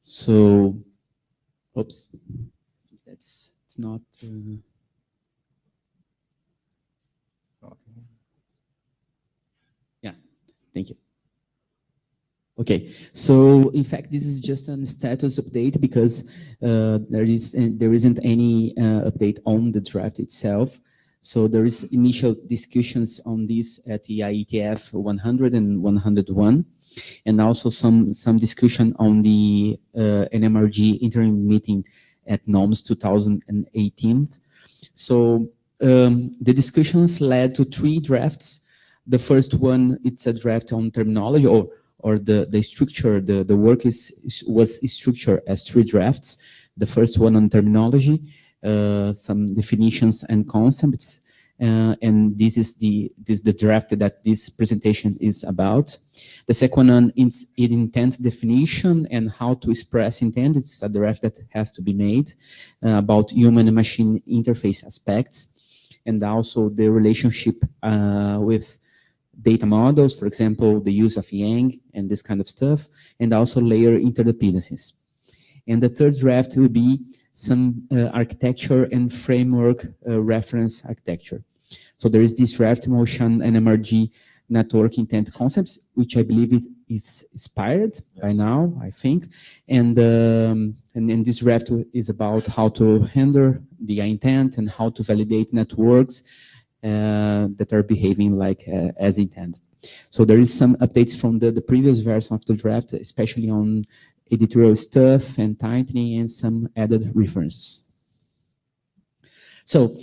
So, oops, it's not. Yeah, thank you. Okay, so in fact, this is just a status update because there isn't any update on the draft itself. So there is initial discussions on this at the IETF 100 and 101, and also some discussion on the NMRG interim meeting at NOMS 2018. So the discussions led to 3 drafts. The first one, it's a draft on terminology, or the structure, the work was structured as 3 drafts. The first one on terminology, some definitions and concepts, and this is the draft that this presentation is about. The second one is intent definition and how to express intent. It's a draft that has to be made about human and machine interface aspects, and also the relationship with data models, for example, the use of Yang and this kind of stuff, and also layer interdependencies. And the third draft will be some architecture and framework reference architecture. So there is this draft motion NMRG network intent concepts, which I believe it is expired by now, I think. And this draft is about how to handle the intent and how to validate networks that are behaving like as intended. So there is some updates from the previous version of the draft, especially on editorial stuff and tightening and some added references. So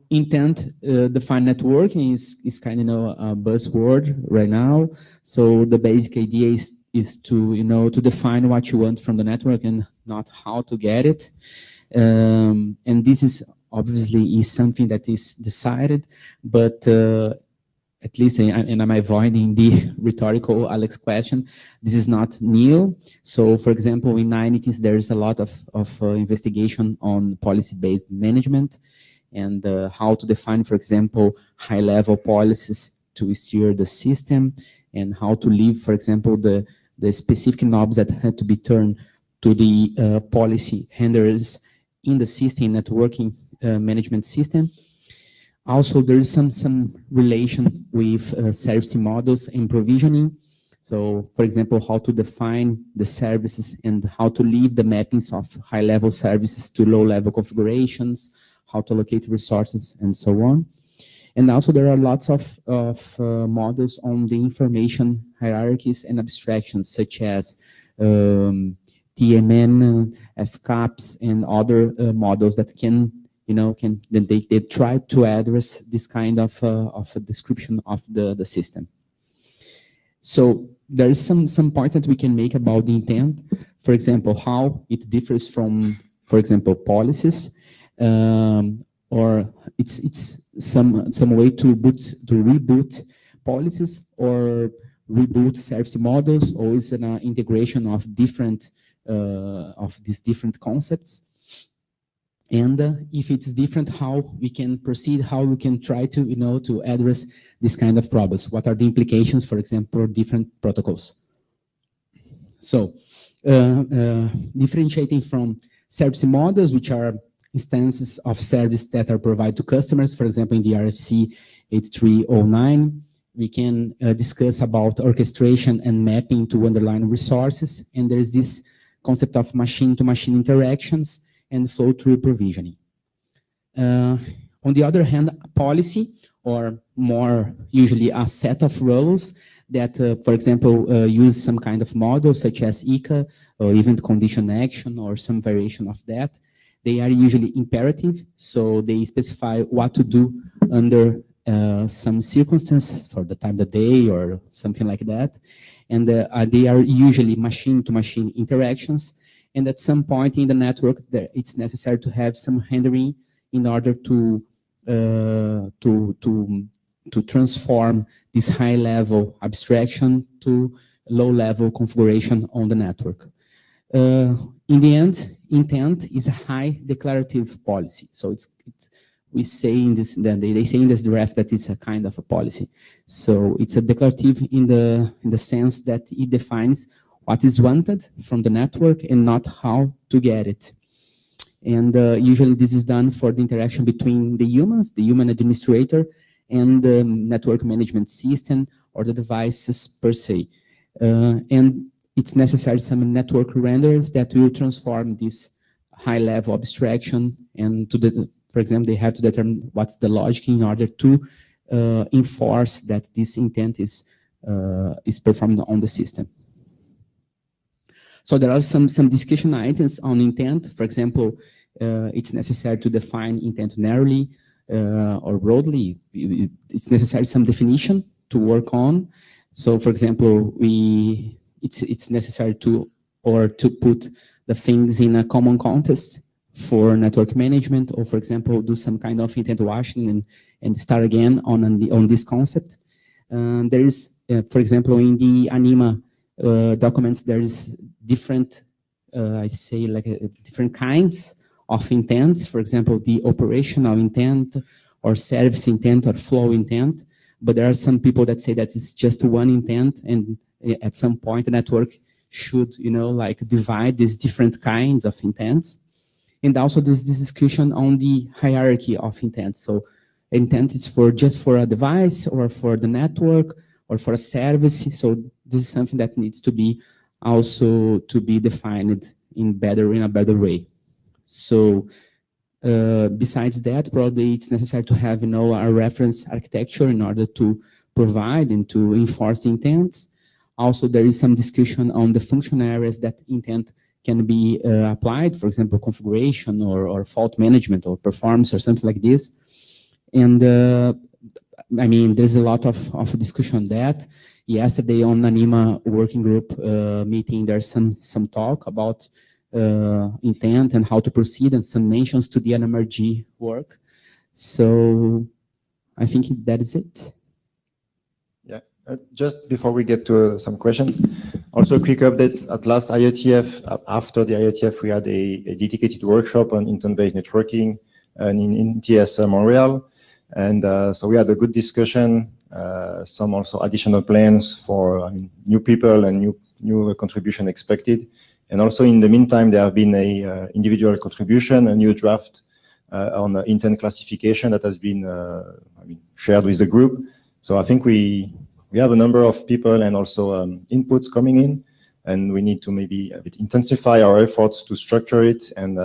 intent defined networking is kind of a buzzword right now. So the basic idea is to to define what you want from the network and not how to get it. And this is obviously something that is decided, but at least, and I'm avoiding the rhetorical Alex question, this is not new. So for example, in IETF, there's a lot of investigation on policy-based management and how to define, for example, high-level policies to steer the system, and how to leave, for example, the specific knobs that had to be turned to the policy handlers in the system, networking management system. Also, there is some relation with service models and provisioning. So, for example, how to define the services and how to leave the mappings of high-level services to low-level configurations, how to allocate resources, and so on. And also, there are lots of models on the information hierarchies and abstractions, such as TMN, FCAPS, and other models that they try to address this kind of a description of the system. So there is some points that we can make about the intent. For example, how it differs from, for example, policies, or it's some way to reboot policies or reboot service models, or is an integration of these different concepts. And if it's different, how we can proceed, how we can try to, to address this kind of problems. What are the implications, for example, for different protocols? So differentiating from service models, which are instances of service that are provided to customers, for example, in the RFC 8309, we can discuss about orchestration and mapping to underlying resources. And there's this concept of machine-to-machine interactions and flow-through provisioning. On the other hand, a policy, or more usually a set of roles that, for example, use some kind of model such as ICA or event condition action or some variation of that. They are usually imperative, so they specify what to do under some circumstances for the time of the day or something like that. And they are usually machine-to-machine interactions. And at some point in the network, it's necessary to have some handling in order to transform this high-level abstraction to low-level configuration on the network. In the end, intent is a high declarative policy. So we say in this, they say in this draft that it's a kind of a policy. So it's a declarative in the sense that it defines what is wanted from the network and not how to get it. And usually this is done for the interaction between the humans, the human administrator, and the network management system or the devices per se. And it's necessary some network renders that will transform this high-level abstraction and for example, they have to determine what's the logic in order to enforce that this intent is performed on the system. So there are some discussion items on intent. For example, it's necessary to define intent narrowly or broadly. It's necessary some definition to work on. So, for example, it's necessary to put the things in a common context for network management, or for example, do some kind of intent washing and start again on this concept. There is, for example, in the ANIMA documents, there is different, I say like different kinds of intents. For example, the operational intent, or service intent, or flow intent. But there are some people that say that it's just one intent, and at some point the network should, like divide these different kinds of intents. And also this discussion on the hierarchy of intent. So intent is just for a device, or for the network, or for a service. So this is something that needs to be also to be defined in a better way. So besides that, probably it's necessary to have a reference architecture in order to provide and to enforce the intents. Also, there is some discussion on the function areas that intent can be applied, for example, configuration or fault management or performance or something like this. And I mean, there's a lot of discussion on that. Yesterday on ANIMA working group meeting, there's some talk about intent and how to proceed, and some mentions to the NMRG work. So I think that is it. Yeah, just before we get to some questions, also a quick update. At last IETF, after the IETF, we had a dedicated workshop on intent-based networking and in ITS Montreal. And so we had a good discussion, some also additional plans for new people and new contribution expected. And also in the meantime, there have been a individual contribution, a new draft on intent classification that has been shared with the group. So I think we have a number of people and also inputs coming in, and we need to maybe a bit intensify our efforts to structure it and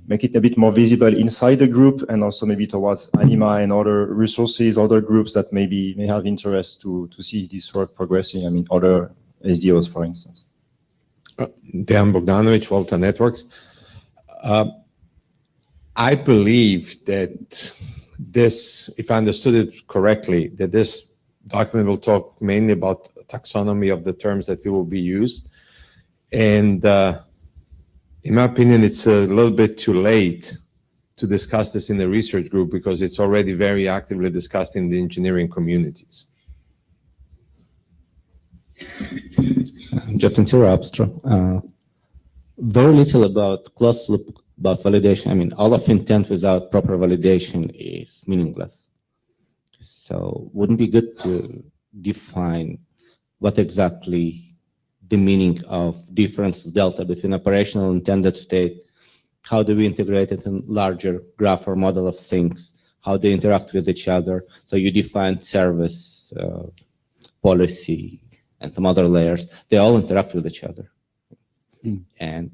make it a bit more visible inside the group, and also maybe towards ANIMA and other resources, other groups that may have interest to see this work progressing. I mean, other SDOs, for instance. Dan Bogdanovic, Volta Networks. I believe that this, if I understood it correctly, that this document will talk mainly about taxonomy of the terms that will be used. And in my opinion, it's a little bit too late to discuss this in the research group, because it's already very actively discussed in the engineering communities. Just interrupt. Very little about closed loop, about validation. I mean, all of intent without proper validation is meaningless. So wouldn't it be good to define what exactly the meaning of difference delta between operational and intended state? How do we integrate it in larger graph or model of things? How they interact with each other? So you define service, policy, and some other layers. They all interact with each other. And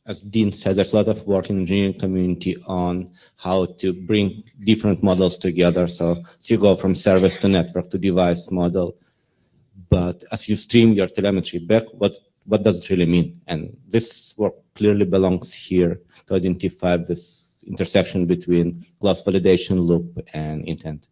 as Dean said, there's a lot of work in the engineering community on how to bring different models together. So you go from service to network to device model. But as you stream your telemetry back, what does it really mean? And this work clearly belongs here to identify this intersection between closed validation loop and intent.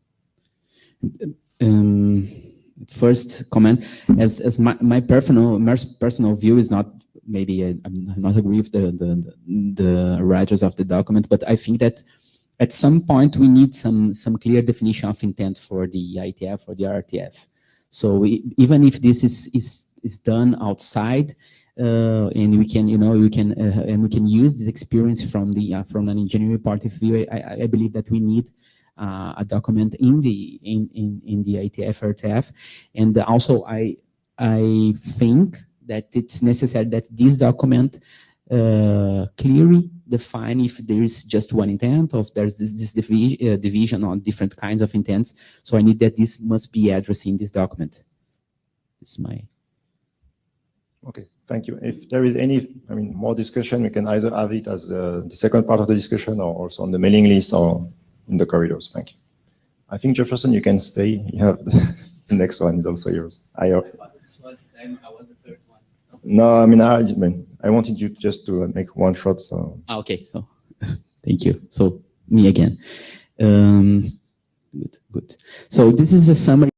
First comment, as my personal view is not, maybe I'm not agree with the writers of the document, but I think that at some point we need some clear definition of intent for the IETF or the RTF. So even if this is done outside, and we can use this experience from an engineering point of view, I believe that we need a document in the IETF, RTF, and also I think that it's necessary that this document clearly define if there is just one intent, or if there's this division on different kinds of intents. So I need that this must be addressed in this document. It's my... Okay, thank you. If there is any, more discussion, we can either have it as the second part of the discussion, or also on the mailing list or in the corridors. Thank you. I think Jefferson, you can stay. You have the next one is also yours. I thought this was, I was the third one. No, I wanted you just to make one shot. So. Okay, so thank you. So me again. Good. So this is a summary.